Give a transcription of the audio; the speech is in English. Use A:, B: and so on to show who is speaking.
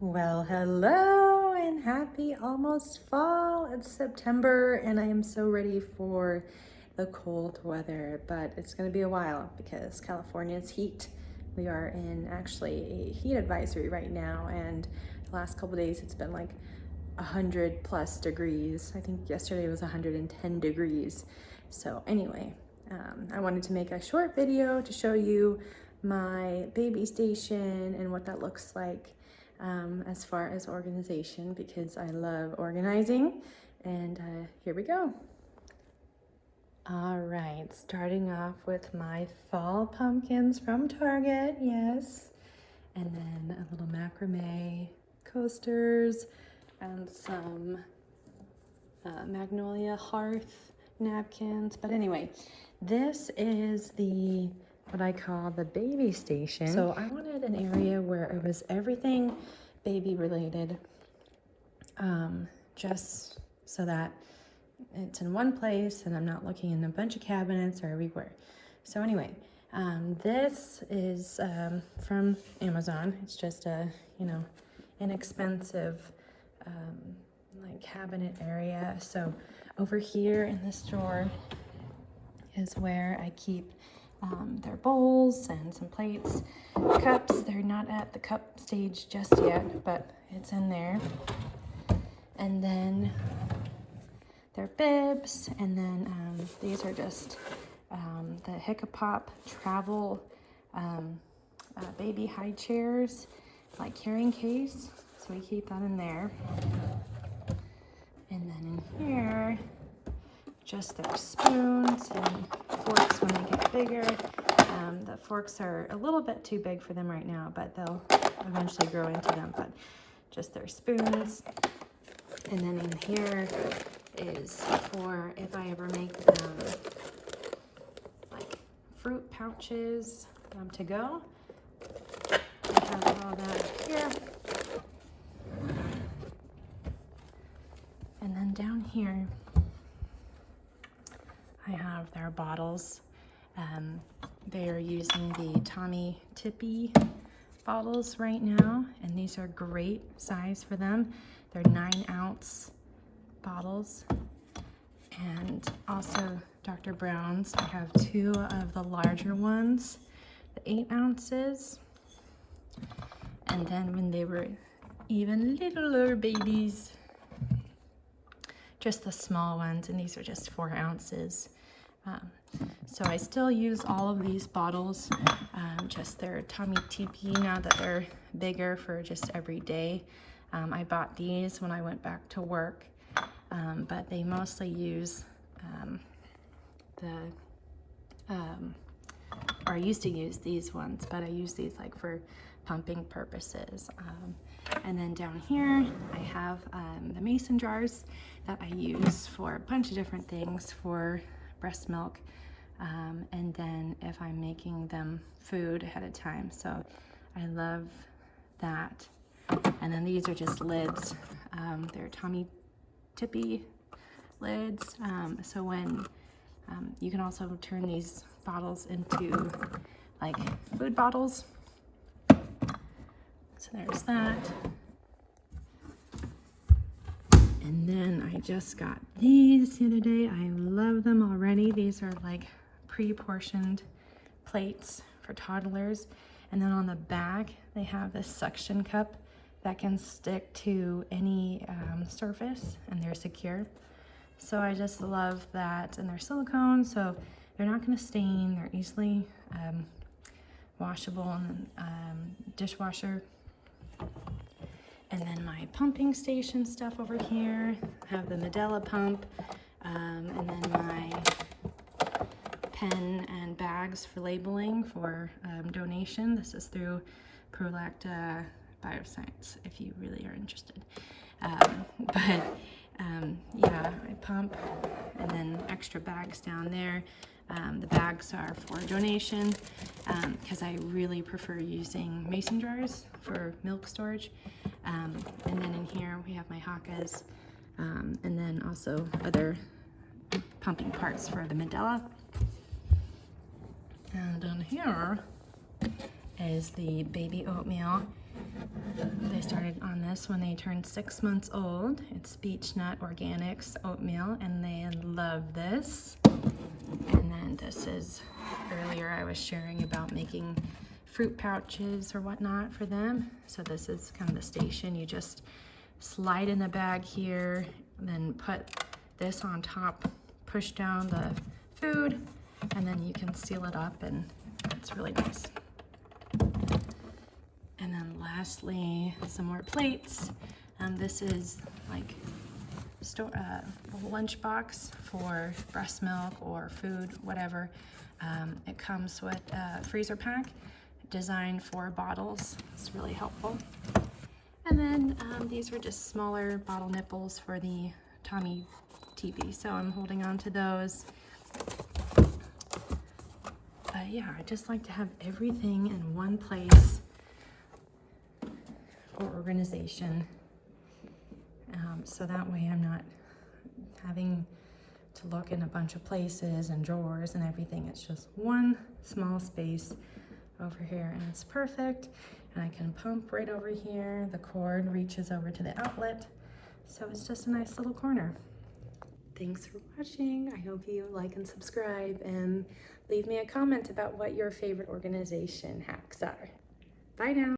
A: Well, hello and happy almost fall. It's September and I am so ready for the cold weather, but it's going to be a while because California's heat. We are in actually a heat advisory right now, and the last couple days it's been like 100 plus degrees. I think yesterday was 110 degrees. So anyway, I wanted to make a short video to show you my baby station and what that looks like as far as organization, because I love organizing. And here we go. All right, starting off with my fall pumpkins from Target, yes. And then a little macrame coasters and some magnolia hearth napkins. But anyway, this is what I call the baby station. So I wanted an area where it was everything baby related, just so that it's in one place and I'm not looking in a bunch of cabinets or everywhere. So anyway, this is from Amazon. It's just a, inexpensive like cabinet area. So over here in this drawer is where I keep their bowls and some plates, cups. They're not at the cup stage just yet, but it's in there. And then their bibs, and then these are just the Hiccapop travel baby high chairs, like carrying case. So we keep that in there. And then in here, just their spoons and forks when they get bigger. The forks are a little bit too big for them right now, but they'll eventually grow into them. But just their spoons. And then in here is for if I ever make them like fruit pouches to go. I have all that here. And then down here, I have their bottles. They are using the Tommy Tippy bottles right now, and these are great size for them. They're 9-ounce bottles. And also Dr. Brown's, I have 2 of the larger ones, the 8 ounces. And then when they were even littler babies, just the small ones, and these are just 4 ounces. So I still use all of these bottles, just their Tommy TP now that they're bigger for just every day. I bought these when I went back to work, but they mostly use or I used to use these ones, but I use these like for pumping purposes. And then down here, I have the mason jars that I use for a bunch of different things for breast milk. And then if I'm making them food ahead of time. So I love that. And then these are just lids. They're Tommy Tippy lids. So when you can also turn these bottles into like food bottles. So there's that. And then I just got these the other day. I love them already. These are like pre-portioned plates for toddlers. And then on the back, they have this suction cup that can stick to any surface, and they're secure. So I just love that. And they're silicone, so they're not gonna stain. They're easily washable and dishwasher. And then my pumping station stuff over here. I have the Medela pump, and then my pen and bags for labeling for donation. This is through Prolacta Bioscience, if you really are interested. Yeah, I pump, and then extra bags down there. The bags are for donation, because I really prefer using mason jars for milk storage. And then in here we have my Hakas, and then also other pumping parts for the Medela. And down here is the baby oatmeal. They started on this when they turned 6 months old. It's Beech Nut Organics oatmeal, and they love this. And then this is, earlier I was sharing about making fruit pouches or whatnot for them. So this is kind of the station. You just slide in the bag here, then put this on top, push down the food, and then you can seal it up, and it's really nice. And then lastly, some more plates. This is like a lunch box for breast milk or food, whatever. It comes with a freezer pack designed for bottles. It's really helpful. And then these were just smaller bottle nipples for the Tommy TV, so I'm holding on to those. Yeah, I just like to have everything in one place for organization, so that way I'm not having to look in a bunch of places and drawers and everything. It's just one small space over here, and it's perfect. And I can pump right over here. The cord reaches over to the outlet, so it's just a nice little corner. Thanks for watching. I hope you like and subscribe, and leave me a comment about what your favorite organization hacks are. Bye now.